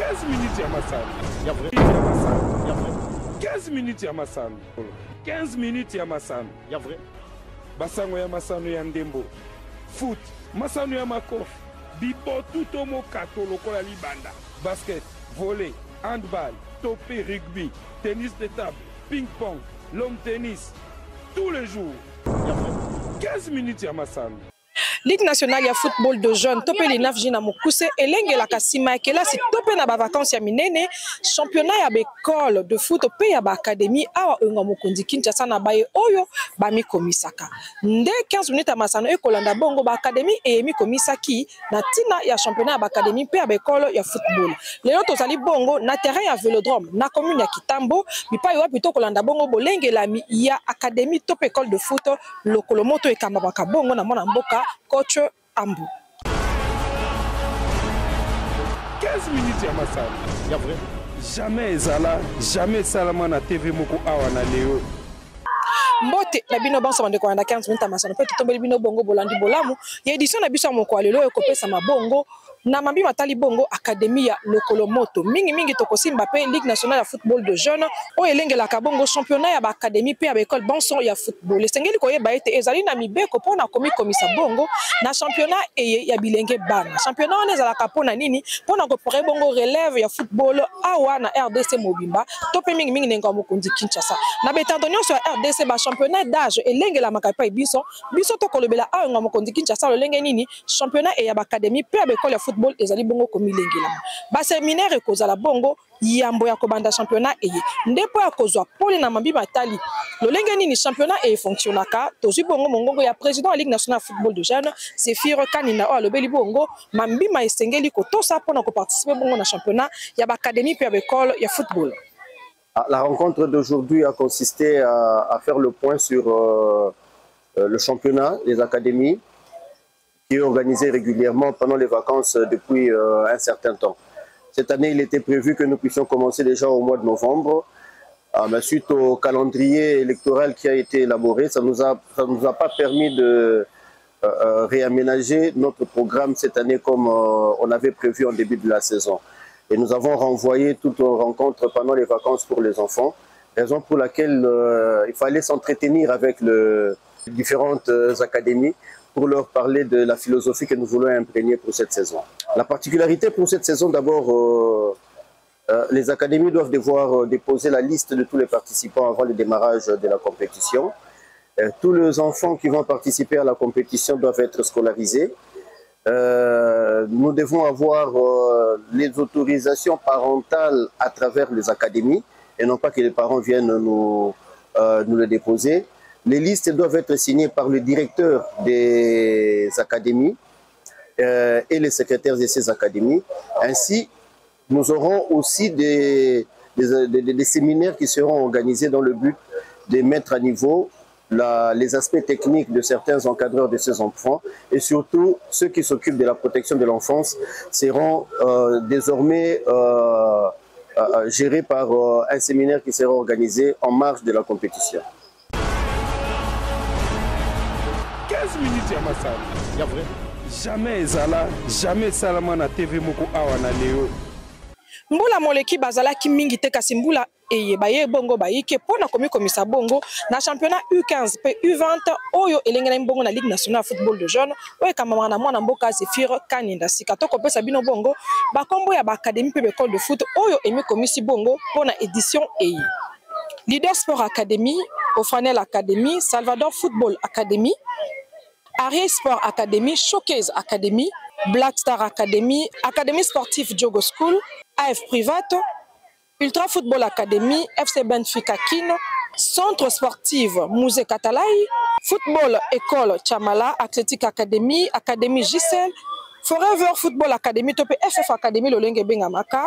15 minutes ya masano. Ya vrai. 15 minutes ya masano. 15 minutes ya masano. Ya vrai. Basango ya masano ya ndembo. Foot. Masano ya makofi. Bibo tuto mo kato lokola libanda. Basket, volley, handball, topé, rugby, tennis de table, ping-pong, long tennis. Tous les jours. 15 minutes ya masano. Ligue nationale ya football de jeunes topé les 9 jina mukuse elenge la kasima kela si topé na ba vacances ya minene championnat ya école de foot pe ya ba académie awa onga mokondi Kinshasa na baye oyo ba mi komisaka nde 15 minutes ya masano ekolanda bongo ba académie e mi komisaki na tina ya championnat ya ba académie pe ya ba école ya football lelo tozali bongo na terrain ya Vélodrome na commune ya Kitambo bipa yo plutôt kolanda bongo bolenge la mi ya académie top école de foot lokolo moto ekamba baka bongo na mwana mboka coach Ambu. 15 minutes ya masano. Ya vrai. Jamais ezala, jamais salama na TV moko awa na leo. Mbote na bino banso bande ko anda 15 minutes ya masano pe totombeli bino bongo bolandi bolamu ya édition na biso moko alelo ekopesa mabongo na mambi matali bongo académie ya lokolo moto mingi tokosimba pe Ligue nationale ya football de jeunes o elengelaka bongo championnat ya ba académie pe ya ba école bonso ya football esengeli koyeba ete ezali na mibeko pona komisa bongo na championnat ya bilenge bana championnat on ezalaka pona nini pona ko pore bongo relève ya football awa na RDC Mobimba to pe mingi nenga mokonzi Kinshasa na betando nyonso ya RDC ba championnat d'âge elengela makapa biso to kolobela awa nga mokonzi Kinshasa lolenge nini championnat ya ba académie pe ya ba école ya football ezali bongo komilengela ba séminaire kozala bongo yambo ya kobanda championnat eye ndepo ya kozwa pole na mambi matali lolenge nini championnat e fonctionnaka tozwi bongo mongongo ya président de la Ligue nationale de football de jeunes Zéphir Kanina o alobeli bongo mambi ma esengeli kotosa pona ko participer bongo na championnat ya ba académie pe ya école ya football. La rencontre d'aujourd'hui a consisté à faire le point sur le championnat des académies qui est organisé régulièrement pendant les vacances depuis un certain temps. Cette année, il était prévu que nous puissions commencer déjà au mois de novembre. Mais suite au calendrier électoral qui a été élaboré, ça nous a pas permis de réaménager notre programme cette année comme on avait prévu en début de la saison. Et nous avons renvoyé toute rencontre pendant les vacances pour les enfants, raison pour laquelle il fallait s'entretenir avec les différentes académies pour leur parler de la philosophie que nous voulons imprégner pour cette saison. La particularité pour cette saison, d'abord, les académies doivent devoir déposer la liste de tous les participants avant le démarrage de la compétition. Tous les enfants qui vont participer à la compétition doivent être scolarisés. Nous devons avoir les autorisations parentales à travers les académies et non pas que les parents viennent nous le déposer. Les listes doivent être signées par le directeur des académies et les secrétaires de ces académies. Ainsi, nous aurons aussi des séminaires qui seront organisés dans le but de mettre à niveau les aspects techniques de certains encadreurs de ces enfants et surtout ceux qui s'occupent de la protection de l'enfance seront désormais gérés par un séminaire qui sera organisé en marge de la compétition. 15 minutes ya masano. Ya vrai. Jamais ezala, jamais salama na TV moko awa na leo. Mbula moleki bazalaki mingi te kasi mbula eye baye bongo bayike pona komisa bongo na championnat U15 pe U20 oyo elengela mbongo na Ligue nationale de football de jeunes oyo kamama na mwana mboka Zéphir Kanina sika to kopesa bino bongo bakombo ya ba académie pe école de foot oyo emi komisi bongo pona édition eye. Leader Sport Academy, Ofranel Academy, Salvador Football Academy, Ariel Sport Academy, Showcase Academy, Black Star Academy, Académie sportive Jogo School, AF Private, Ultra Football Academy, FC Benfica Kino, Centre Sportif Musée Katalai, Football École Chamala, Athletic Academy, Académie Giselle, Forever Football Academy, Topé FF Academy Lolenge Bengamaka,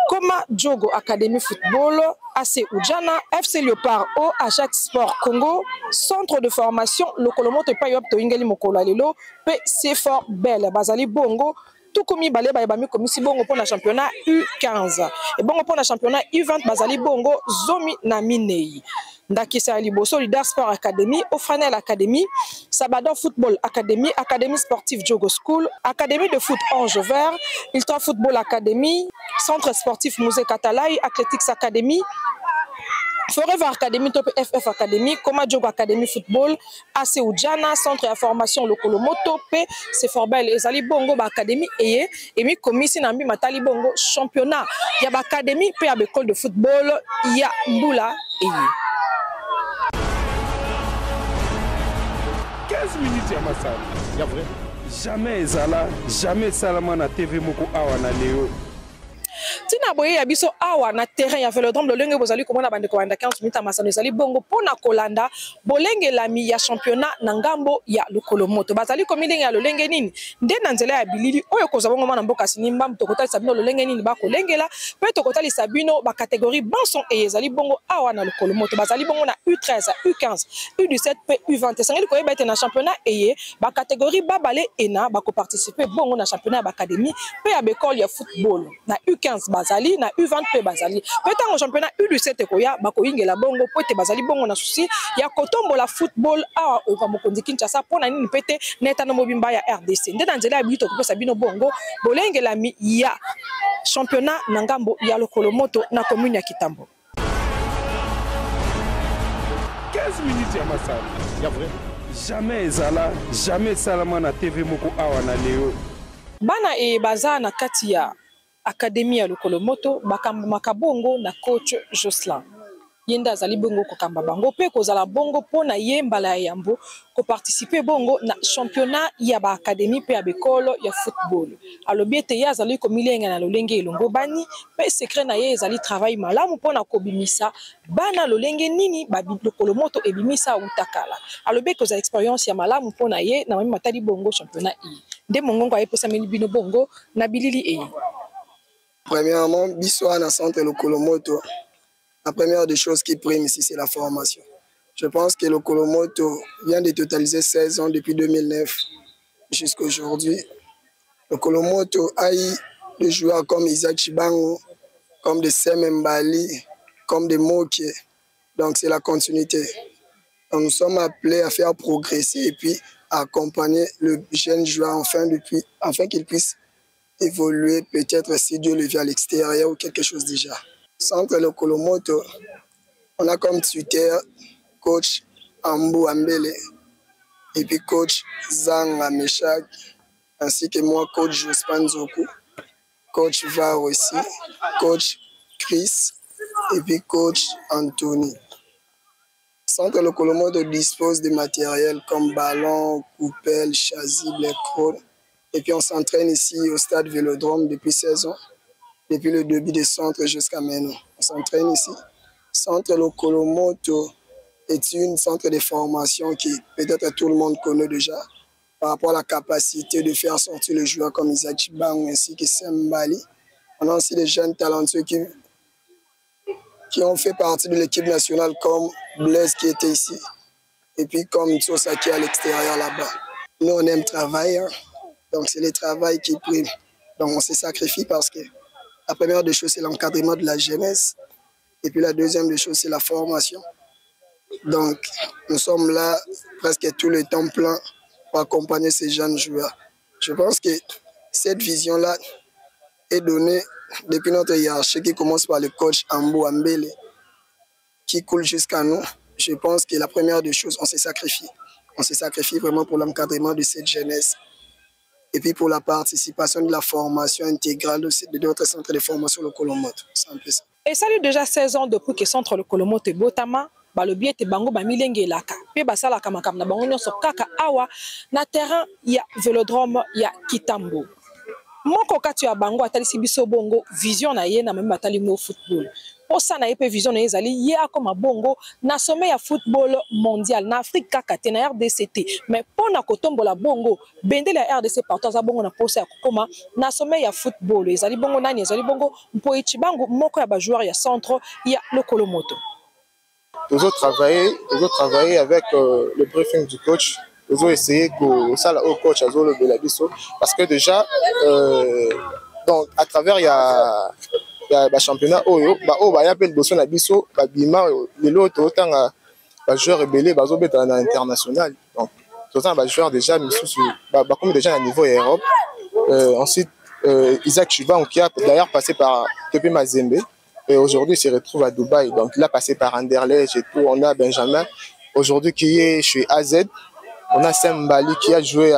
Koma Jogo Academy Football, AC Ujana, FC Léopard O, Ajax Sport Congo, Centre de formation Lokolomoto Payop Toingeli Mokola Lelo, PC Fort Belle, Bazali Bongo, tout comme balé bami komisi bongo pour le championnat U15 et bongo pour le championnat U20 Bazali Bongo Zomi na Minei. Ndakisa Liboso, Leader Sport Academy, Ofranel Academy, Sabador Football Academy, Académie sportive Jogo School, Académie de foot Ange Vert, Ultra Football Academy, Centre sportif Musée Katalai, Athletics Academy, Forever Academy, Top FF Academy, Koma Jogo Academy Football, AC Ujana, Centre de formation Lokolo Moto, P, c'est Forbel, Ezali Bongo, Académie, et mi commissi Nambi Matali Bongo, championnat, il y a Académie, P, à l'école de football, il y a Mboula, et 15 minutes ya masala. Ya vrai. Jamais ezala, jamais salama na TV moko awa na Léo. Tina boye ya biso awa na terrain ya Vélodrome lolenge bozali komona bande ko banda 15 minutes masano ezali bongo pona kolanda bolenge lami ya championnat na ngambo ya lokolo moto bazali komilenge ya lolenge nini nde na nzela ya bilili oyo koza bongo mwana mboka sinimba mtokotali sabino lolenge nini ba kolengela pe tokotali sabino ba catégorie banson et ezali bongo awa na lokolo moto bazali bongo na U13 U15 U17 pe U20 sangeli koyeba ete na championnat eye ba catégorie babale ena ba ko participer bongo na championnat ba académie pe ya école ya football na U15 bazali na U20 pe bazali peut-être au championnat U17 koya bako ingela bongo pote bazali bongo na souci ya kotombola football a ka mokonzi Kinshasa pona nini pete neta no mobimba ya RDC nde na nzela ya bito ko pesa bino bongo bolengela mi ya championnat na ngambo ya lokolo moto na commune ya Kitambo 15 minutes ya masala. Ya vrai. Jamais ezala, jamais salama na TV moko awa na Léo. Bana e baza na kati ya Académie ya lokolo moto bakamba makabongo na coach Jocelyn yenda azali bongo kokamba bango pe kozala bongo pona yembala ya yambo ko participer bongo na championnat ya ba académie pe ya bekolo ya football alobi ete ya azali komilenga na lolenge elongo bani pe secret na ye ezali travail malamu pona kobimisa bana lolenge nini ba lokolo moto ebimisa utakala alobi kozala expérience ya malamu pona ye na mami matali bongo championnat e nde mongongo ayepesa meli bino bongo na bilili e. Premièrement, Bissoa dans le centre Lokolo Moto. La première des choses qui prime ici, c'est la formation. Je pense que Lokolo Moto vient de totaliser 16 ans depuis 2009 jusqu'à aujourd'hui. Lokolo Moto a eu des joueurs comme Isaac Chibango, comme des Sem Mbali, comme des Moke. Donc c'est la continuité. Donc, nous sommes appelés à faire progresser et puis à accompagner le jeune joueur afin qu'il puisse évoluer peut-être si Dieu le vient à l'extérieur ou quelque chose déjà. Centre Lokolo Moto, on a comme tuteur coach Ambou Ambele et puis coach Zanga Meshak ainsi que moi coach Jospan Zoku, coach Var aussi, coach Chris et puis coach Anthony. Centre Lokolo Moto dispose de matériel comme ballon, coupelle, chasuble, crône. Et puis on s'entraîne ici au stade Vélodrome depuis 16 ans, depuis le début des centres jusqu'à maintenant. On s'entraîne ici. Centre Lokolo Moto est un centre de formation qui peut-être tout le monde connaît déjà par rapport à la capacité de faire sortir les joueurs comme Isaac Chibang ainsi que Sembali. On a aussi des jeunes talentueux qui ont fait partie de l'équipe nationale comme Blaise qui était ici et puis comme Tsosa qui est à l'extérieur là-bas. Nous on aime travailler. Hein. Donc c'est le travail qui prime. Donc on se sacrifie parce que la première des choses c'est l'encadrement de la jeunesse et puis la deuxième des choses c'est la formation. Donc nous sommes là presque tout le temps plein pour accompagner ces jeunes joueurs. Je pense que cette vision-là est donnée depuis notre hiérarchie qui commence par le coach Ambou Ambele qui coule jusqu'à nous. Je pense que la première des choses, on se sacrifie. On se sacrifie vraiment pour l'encadrement de cette jeunesse. Et puis pour la participation de la formation intégrale de d'autres centres de formation Lokolo Moto. C'est un peu ça. Et ça fait déjà 16 ans depuis que centre Lokolo Moto est Botama. Balobi ete bango ba milenge laka. Pe basala kamakam na bango nyonso kaka awa na terrain ya Vélodrome ya Kitambo. Moko kati ya bango atalisi biso bongo vision na ye na même batali mo football. Posa na yepe vision na ezali ye akoma bongo na sommet ya football mondial na Afrique kaka te na RDCT mais pona kotombola bongo bendele ya RDC partout za bongo na posa ya kokoma na sommet ya football ezali bongo nani ezali bongo Mpoichi bango moko ya ba joueur ya centre ya Lokolo Moto. Toujours travailler avec le briefing du coach. Toujours essayer que ça au coach a le Belabiso parce que déjà donc à travers il y a le championnat oyo ba appelle bosso na biso ba bima les autres autant ba joueurs rebellés ba zo beta na international donc autant ba joueurs déjà ba comme déjà à niveau Europe ensuite Isaac Chubang, qui a d'ailleurs passé par Topé Mazembe. Et aujourd'hui, il se retrouve à Dubaï. Donc, il a passé par Anderlecht et tout. On a Benjamin, aujourd'hui, qui est chez AZ. On a Sam Bali, qui a joué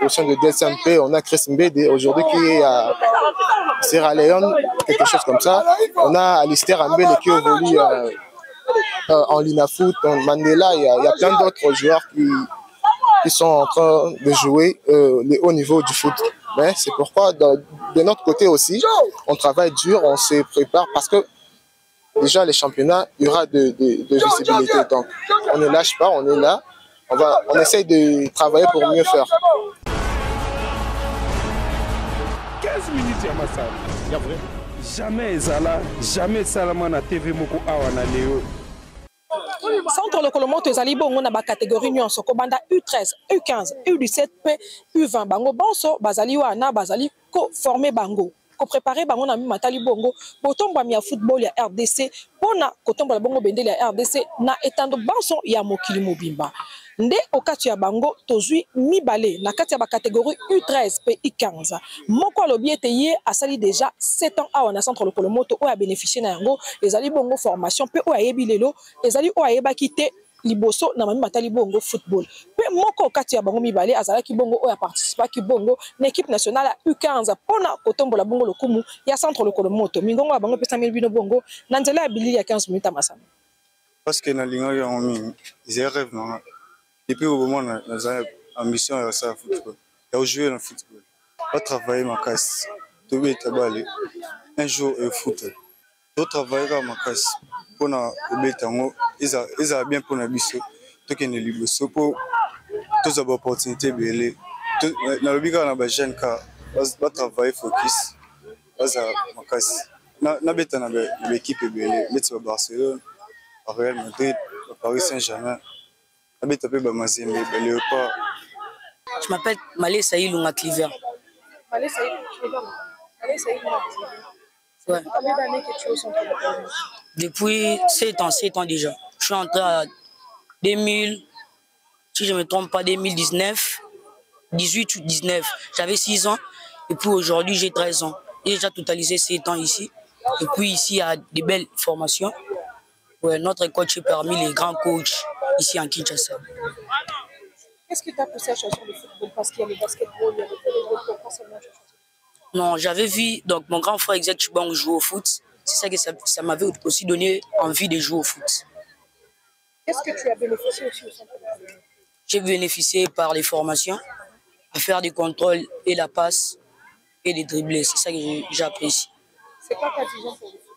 au sein de DSMP. On a Chris Mbede, aujourd'hui, qui est à Sierra Leone, quelque chose comme ça. On a Alistair Ambele, qui évolue en Linafoot, en Mandela. Il y a plein d'autres joueurs qui sont en train de jouer les hauts niveaux du foot. Mais c'est pourquoi, de notre côté aussi, on travaille dur, on se prépare parce que déjà les championnats, il y aura de visibilité. Donc on ne lâche pas, on est là, on essaye de travailler pour mieux faire. 15 minutes ya masala. Ya vrai. Jamais ezala, jamais salama na TV moko awa na Léo. Centre le Kolomoto ezali bongo na ba catégorie nyonso ko banda U13, U15, U17 pe U20 bango bonso bazali wana bazali ko former bango ko préparer bango na matali bongo botomba mi ya football ya RDC pona kotomba bongo bendele ya RDC na etando banso ya mokili mobimba nde okati ya bango tozui mibale na kati ya ba catégorie U13 pe U15 moko alobi ete ye asali déjà 7 ans awa na centre le Kolomoto o a bénéficié na yango ezali bongo formation pe o ayebi lelo ezali o ayeba kite liboso na mami matali bongo football pe moko okati ya bango mibale azalaki bongo o ya participaki bongo na équipe nationale ya U15 pona kotombola bongo lokumu ya centre le Kolomoto mingongo ya bango pesa bino bongo na nzela ya bilili ya 15 minutes masana parce que na linga ya omi ils rêvent non depuis au moment na ambition ya ça football ya jouer dans football pas travailler ma casse to be tabale un jour au foot to travailler ma casse pona betango isa bien pona biso to kene liboso po to za opportunité belé na lobika na ba jeune ka ba travailler focus baza makasi na beta na l'équipe belé mettre ba Barcelone Real Madrid Paris Saint-Germain na beta pe ba Mazembe belé pas. Je m'appelle Malé Saïd Lunga Cliver. Malé Saïd Lunga Cliver. Ouais. Combien d'années que tu es au centre de Kolomoto? Depuis 7 ans déjà. Je suis entré à 2000, si je ne me trompe pas, 2019, 18 ou 19. J'avais 6 ans et puis aujourd'hui j'ai 13 ans. J'ai déjà totalisé 7 ans ici. Et puis ici il y a des belles formations. Ouais, notre coach est parmi les grands coachs ici en Kinshasa. Qu'est-ce qui t'a poussé à choisir le football? Parce qu'il y a le basketball, il y a le volleyball, pourquoi seulement tu as choisi? Non, j'avais vu donc mon grand frère Isaac Chubang jouer au foot. C'est ça que ça m'avait aussi donné envie de jouer au foot. Qu'est-ce que tu as bénéficié aussi au centre de Kolomoto? J'ai bénéficié par les formations, à faire des contrôles et la passe et des dribblés. C'est ça que j'apprécie. C'est quoi ta vision pour le foot?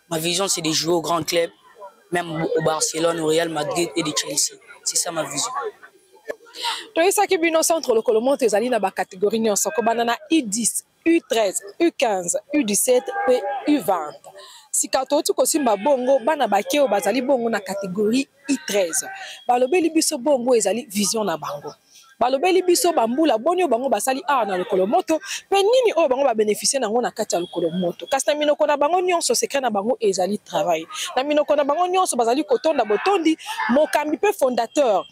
Ma vision, c'est de jouer au grand club, même au Barcelone, au Real Madrid et de Chelsea. C'est ça ma vision. Toyesaki bino centre le Kolomoto ezali na ba catégorie nyonso ko banana U10, U13, U15, U17 pe U20. Sikato tu kosimba bongo bana bakeo bazali bongo na catégorie U13. Balobeli biso bongo ezali vision na bango. Balobeli biso bambula bonyo bango basali awa na le Kolomoto pe nini oyo bango ba bénéficier nango na kati ya le Kolomoto. Kasi na minoko na bango nyonso secret na bango ezali travail. Na minoko na bango nyonso bazali kotonda botondi mokambi pe fondateur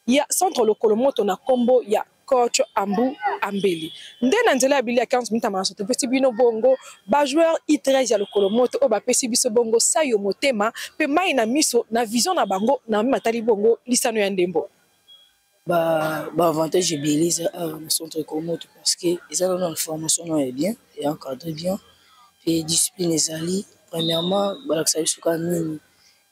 ya centre le Kolomoto na kombo ya coach Ambu Ambeli. Nde na nzela ya bili ya 15 minutes amaso te pesi bino bongo ba joueur I13 ya le Kolomoto o ba pesi biso bongo sayo motema pe mai na miso na vision na bango na matali bongo lisano ya ndembo. Bah avantage ebele na centre Kolomoto parce que ils ont une formation non est bien et encadré bien et discipline ezali premièrement balakisa biso ka nini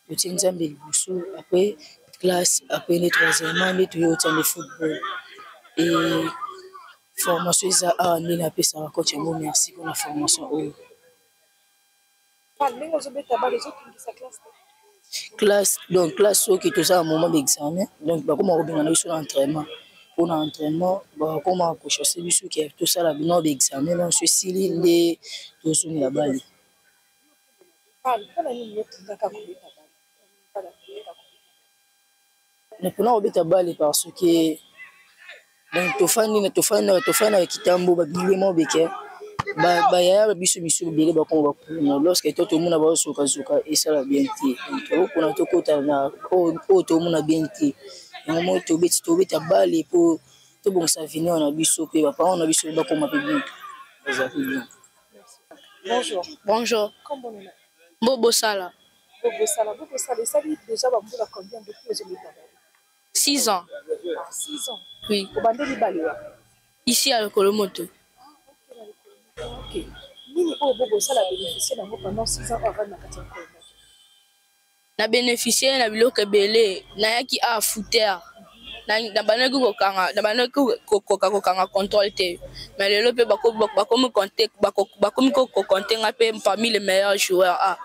le Nzambe liboso après classe après les troisièmement les tuyaux de football et formation ça a ni la pesa coach yango merci pour la formation classe donc classe qui tout ça un moment d'examen donc bah comment on a sur l'entraînement pour l'entraînement bah comment coach c'est lui qui tout ça la bino d'examen donc ceci les tout sur la balle. Nous prenons au balle parce que donc tofana kitambo babilemo beke ba ya biso biso bele ba ko ba lorsque tout monde ba soka et ça la bien ti donc on a to kota na o to monde bien ti moment to beta balle pour to bon ça venir on a biso pe ba on a biso ba ko ma pe bien Bonjour. Bonjour. Comment on est? Bobo Sala. Bobo Sala, ça dit déjà Bamboula combien depuis les années 6 ans. 6 ans. Oui. Au Bandeli Baléa. Ici à Kolomoto. Ok. Nini Bobo Sala a bénéficié pendant 6 ans avant la quatrième Kolomoto? Na bénéficié na biloko belé na yaki a footer. Na banaki kokanga contrôle te. Mais lelo pe bakomi compter bakomi compter parmi les meilleurs joueurs. Ah.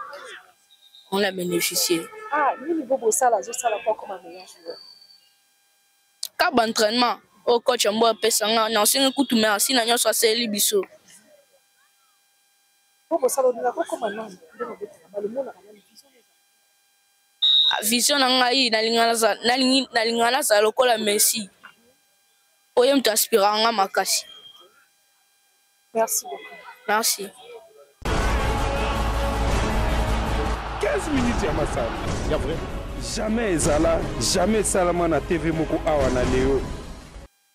On a bénéficié. Ah, Nini Bobo Sala zo sala pas comme un meilleur joueur. Cap entraînement au coach Mbo pesanga na singa kutu merci na nyoso aseli biso. Bobo Sala ndina ko comme non, le monde a vision na ngai nalingana za lokola Messi. Oye mtu aspiranga makasi. Merci beaucoup. Merci. 15 minutes ya masala. Ya vrai. Jamais ezala, jamais salama na TV moko awa na leo.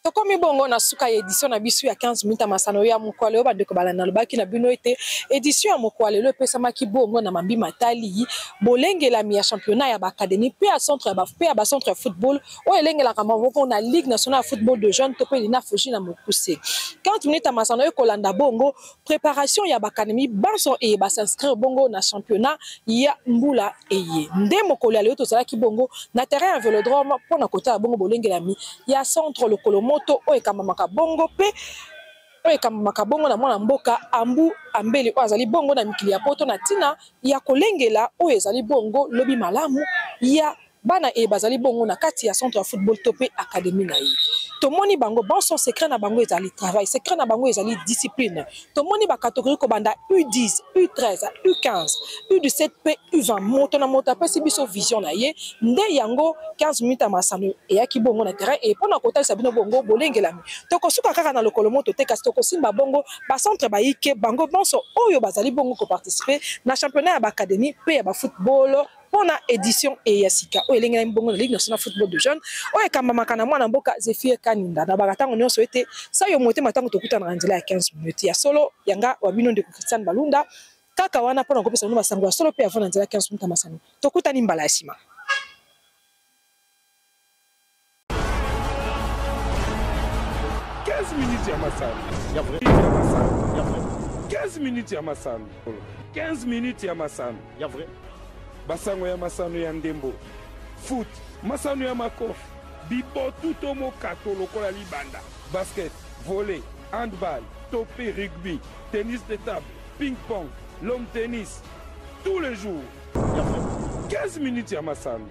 Tokomi bongo na suka ya édition na bisu ya 15 minutes masano ya mokwale ba ndeko balana lobaki na bino ete édition ya mokwale le pesama ki bongo na mambi matali bolengela mi ya championnat ya ba académie pe à centre ya centre ya football o elengela kama voko na ligue nationale de football de jeunes to pe lina fuji na mokuse 40 minutes masano e kolanda bongo préparation ya ba académie banso e ba s'inscrire bongo na championnat ya mbula eye nde mokole ale to sala ki bongo na terrain ya Vélodrome pona kota ya bongo bolengela mi ya centre le Kolomoto oyo ekamamaka bongo pe oyo ekamamaka bongo na mwana mboka ambu ambeli oyo azali bongo na mikili ya poto na ntina ya kolengela oyo ezali bongo lobi malamu ya bana e bazali bongo na kati ya centre ya football to pe académie na ye tomoni bango banso secret na bango ezali travail secret na bango ezali discipline tomoni ba catégorie ko banda U10 U13 U15 U17 pe U20 moto na moto apesi biso vision na ye nde yango 15 minutes masano eyaki bongo na terrain et pona kotalisa bino bongo bolengelami tokosuka kaka na lokolo moto te kasi tokosimba bongo ba centre bayike bango banso oyo bazali bongo ko participer na championnat ya ba académie pe ya ba football pona édition et yasika o elengela mbongo na ligue nationale football de jeunes o ekambamaka na mwana mboka Zefie Kaninda na bakatango nyonso ete sa yo mote matango tokutana na nzela ya 15 minutes ya solo yanga wabino ndeko Christian Balunda kaka wana pona kopesa no basango ya solo pe avant na nzela ya 15 minutes masano tokutani mbala ya sima. Minutes ya masano. Ya vrai. Ya masano. Ya vrai. 15 minutes ya masano. 15 minutes ya masano. Ya vrai. Basango ya masano ya ndembo. Foot. Masano ya makofi. Bibo tuto mokato lokola libanda. Basket. Volley. Handball. Topé rugby. Tennis de table. Ping-pong. Long tennis. Tous les jours. Ya vrai. 15 minutes ya masano.